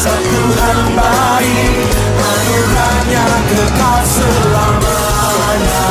Tuhan baik, anugerahnya kekal selamanya.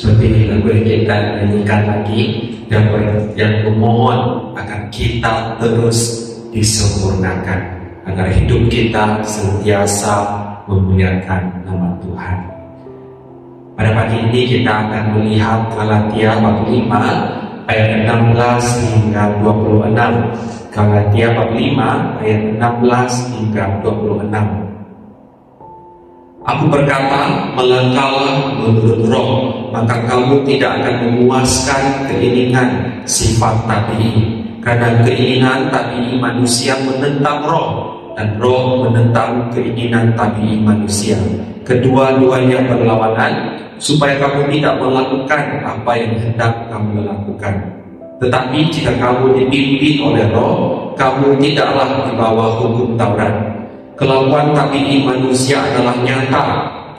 Seperti lagu yang kita nyanyikan tadi, yang memohon agar kita terus disempurnakan, agar hidup kita senantiasa memuliakan nama Tuhan. Pada pagi ini kita akan melihat Galatia bab 5 ayat 16 hingga 26. Galatia bab 5 ayat 16 hingga 26. Aku berkata, melangkahlah menurut roh, maka kamu tidak akan memuaskan keinginan sifat tabii. Karena keinginan tabii manusia menentang roh, dan roh menentang keinginan tabii manusia. Kedua-duanya berlawanan, supaya kamu tidak melakukan apa yang hendak kamu lakukan. Tetapi jika kamu dipimpin oleh roh, kamu tidaklah di bawah hukum Taurat. Kelakuan tabii manusia adalah nyata: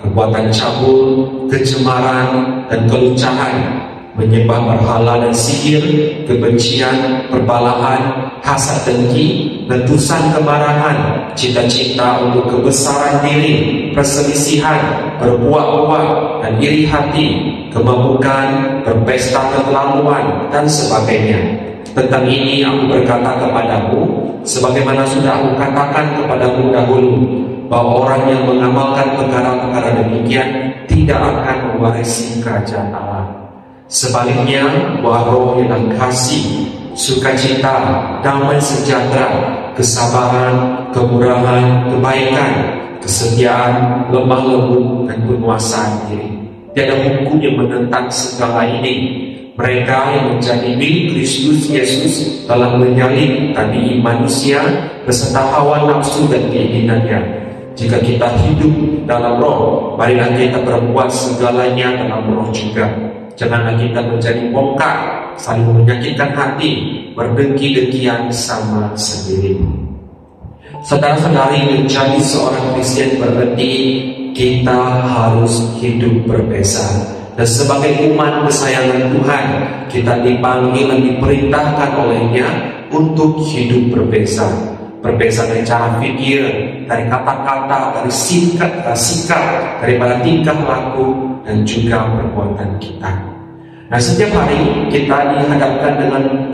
perbuatan cabul, kecemaran, dan keluncahan, menyembah berhala dan sihir, kebencian, perbalahan, hasad dengki, letusan kemarahan, cita-cita untuk kebesaran diri, perselisihan, berbuat-buat, dan iri hati, kemabukan, berpesta keterlaluan, dan sebagainya. Tentang ini aku berkata kepadamu, sebagaimana sudah aku katakan kepadamu dahulu, bahwa orang yang mengamalkan perkara-perkara demikian tidak akan mewarisi kerajaan Allah. Sebaliknya, buah roh ialah kasih, sukacita, damai sejahtera, kesabaran, kemurahan, kebaikan, kesetiaan, lemah lembut, dan penguasaan diri. Tiada hukum yang menentang segala ini. Mereka yang menjadi milik Kristus Yesus telah menyalip tabii manusia beserta hawa nafsu dan keinginannya. Jika kita hidup dalam roh, marilah kita berbuat segalanya dalam roh juga. Janganlah kita menjadi bongkar, saling menyakitkan hati, berdengki-dengkian sama sendiri. Saudara-saudari, menjadi seorang Kristen berarti kita harus hidup berbeza. Dan sebagai umat kesayangan Tuhan, kita dipanggil dan diperintahkan olehnya untuk hidup berbeza. Berbeza dari cara pikir, dari kata-kata, dari sikap, daripada tingkah laku, dan juga perbuatan kita. Nah, setiap hari kita dihadapkan dengan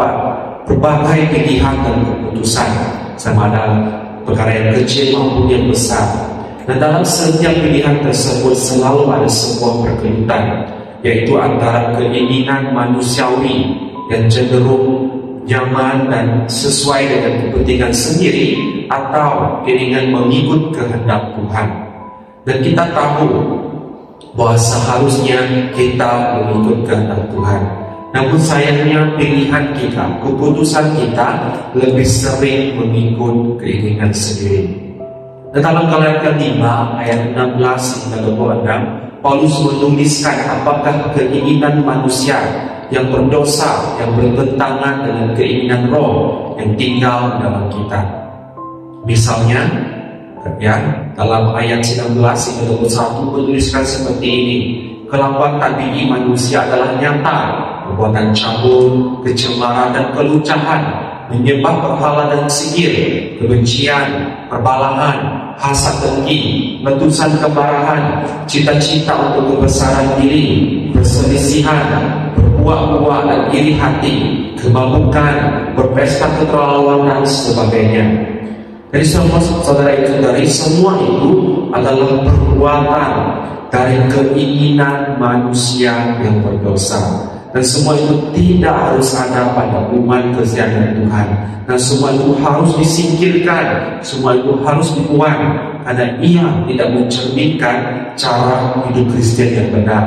berbagai pilihan dan keputusan, sama ada perkara yang kecil maupun yang besar. Dan dalam setiap pilihan tersebut selalu ada sebuah pergelutan, yaitu antara keinginan manusiawi yang cenderung nyaman dan sesuai dengan kepentingan sendiri, atau keinginan mengikut kehendak Tuhan. Dan kita tahu bahwa seharusnya kita mengikut kehendak Tuhan. Namun sayangnya pilihan kita, keputusan kita lebih sering mengikut keinginan sendiri. Dalam Galatia 5 ayat 16 hingga 26, Paulus menuliskan apakah keinginan manusia yang berdosa, yang bertentangan dengan keinginan roh yang tinggal dalam kita. Misalnya, dalam ayat 19 hingga 21 menuliskan seperti ini: kelakuan tabii manusia adalah nyata: perbuatan cabul, kecemaran, dan keluncahan, menyembah berhala dan sihir, kebencian, perbalahan, hasad dengki, letusan kemarahan, cita-cita untuk kebesaran diri, perselisihan, berbuat-buat dan iri hati, kemabukan, berpesta keterlaluan, dan sebagainya. Jadi saudara-saudari, semua itu adalah perbuatan dari keinginan manusia yang berdosa. Dan semua itu tidak harus ada pada umat kesayangan Tuhan. Dan semua itu harus disingkirkan, semua itu harus dibuang, karena ia tidak mencerminkan cara hidup Kristen yang benar.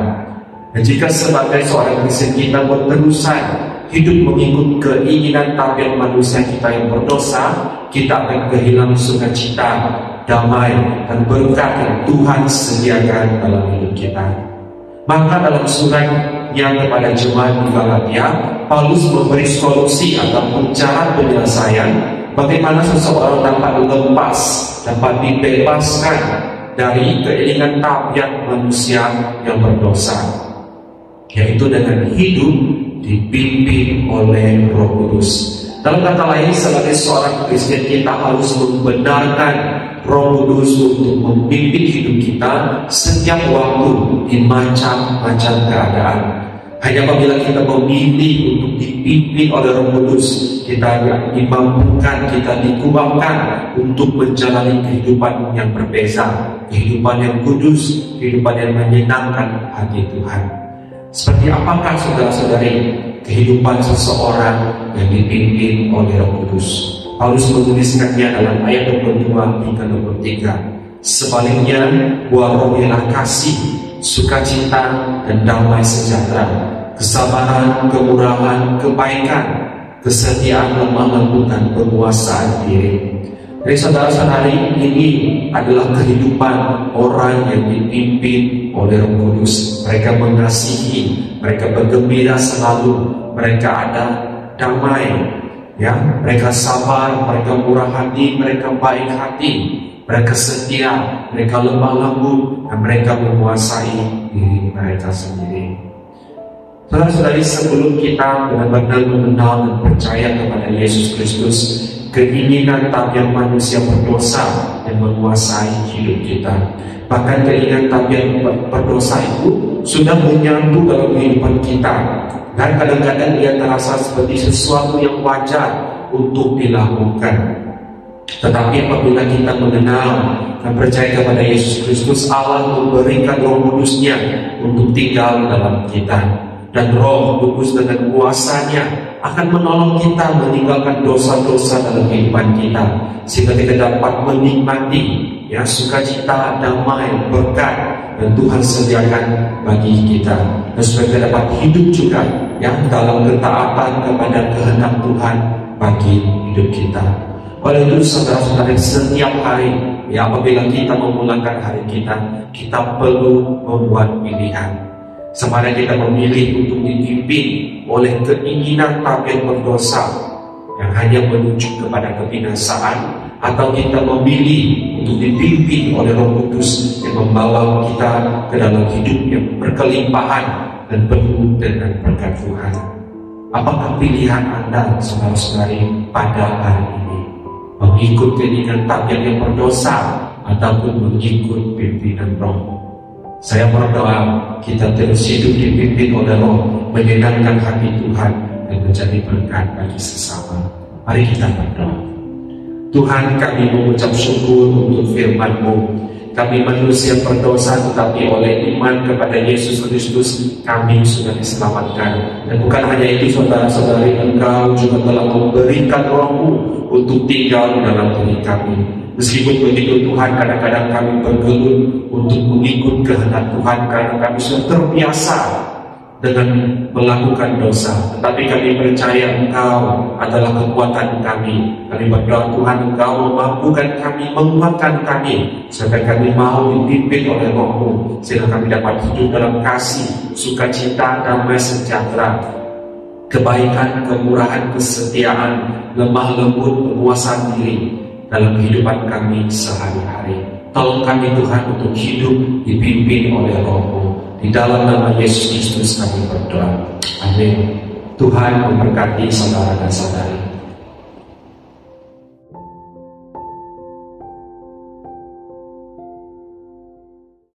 Dan jika sebagai seorang Kristen kita berterusan hidup mengikut keinginan tabiat manusia kita yang berdosa, kita akan kehilangan sukacita, damai, dan berkat yang Tuhan sediakan dalam hidup kita. Maka dalam suratnya kepada jemaat di Galatia, Paulus memberi solusi ataupun cara penyelesaian bagaimana seseorang dapat lepas, dapat dibebaskan dari keinginan tabiat manusia yang berdosa, yaitu dengan hidup dipimpin oleh Roh Kudus. Dalam kata lain, sebagai seorang Kristen kita harus membenarkan Roh Kudus untuk memimpin hidup kita setiap waktu di macam-macam keadaan. Hanya apabila kita memilih untuk dipimpin oleh Roh Kudus, kita dimampukan, kita dikuatkan untuk menjalani kehidupan yang berbeza, kehidupan yang kudus, kehidupan yang menyenangkan hati Tuhan. Seperti apakah saudara-saudari kehidupan seseorang yang dipimpin oleh Roh Kudus? Paulus menuliskannya dalam ayat 22 hingga 23. Sebaliknya, buah roh ialah kasih, sukacita, dan damai sejahtera, kesabaran, kemurahan, kebaikan, kesetiaan, lemah lembut, dan penguasaan diri. Jadi saudara-saudari, ini adalah kehidupan orang yang dipimpin oleh Roh Kudus. Mereka mengasihi, mereka bergembira selalu, mereka ada damai, ya, mereka sabar, mereka murah hati, mereka baik hati, mereka setia, mereka lemah lembut, dan mereka menguasai diri mereka sendiri. Saudara-saudari, sebelum kita benar-benar mengenal dan percaya kepada Yesus Kristus, keinginan tabiat manusia berdosa yang menguasai hidup kita. Bahkan keinginan tabiat berdosa itu sudah menyatu dalam kehidupan kita, dan kadang-kadang ia terasa seperti sesuatu yang wajar untuk dilakukan. Tetapi apabila kita mengenal dan percaya kepada Yesus Kristus, Allah memberikan Roh Kudus-Nya untuk tinggal dalam kita. Dan Roh Kudus dengan kuasanya akan menolong kita meninggalkan dosa-dosa dalam kehidupan kita, sehingga kita dapat menikmati, ya, sukacita, damai, berkat dan Tuhan sediakan bagi kita, dan supaya kita dapat hidup juga, ya, dalam ketaatan kepada kehendak Tuhan bagi hidup kita. Oleh itu saudara-saudara, setiap hari, ya, apabila kita memulangkan hari kita perlu membuat pilihan. Sama ada kita memilih untuk dipimpin oleh keinginan tabiat berdosa yang hanya menuju kepada kebinasaan, atau kita memilih untuk dipimpin oleh Roh Kudus yang membawa kita ke dalam hidup yang berkelimpahan dan penuh dengan berkat Tuhan. Apakah pilihan Anda, saudara-saudari, pada hari ini? Mengikut keinginan tabiat yang berdosa ataupun mengikut pimpinan Roh? Saya berdoa kita terus hidup dipimpin oleh Roh, menyenangkan hati Tuhan dan menjadi berkat bagi sesama. Mari kita berdoa. Tuhan, kami mengucap syukur untuk firman-Mu. Kami manusia berdosa, tetapi oleh iman kepada Yesus Kristus kami sudah diselamatkan. Dan bukan hanya itu, saudara-saudari, Engkau juga telah memberikan Roh-Mu untuk tinggal dalam diri kami. Meskipun begitu Tuhan, kadang-kadang kami bergelut untuk mengikut kehendak Tuhan karena kami sudah terbiasa dengan melakukan dosa. Tetapi kami percaya Engkau adalah kekuatan kami. Kami berdoa Tuhan, Engkau memampukan kami, menguatkan kami, sampai kami mau dipimpin oleh Roh-Mu, sehingga kami dapat hidup dalam kasih, sukacita, damai sejahtera, kebaikan, kemurahan, kesetiaan, lemah lembut, penguasaan diri dalam kehidupan kami sehari-hari. Tolong kami Tuhan untuk hidup dipimpin oleh Roh-Mu. Di dalam nama Yesus Kristus kami berdoa. Amin. Tuhan memberkati saudara dan saudari.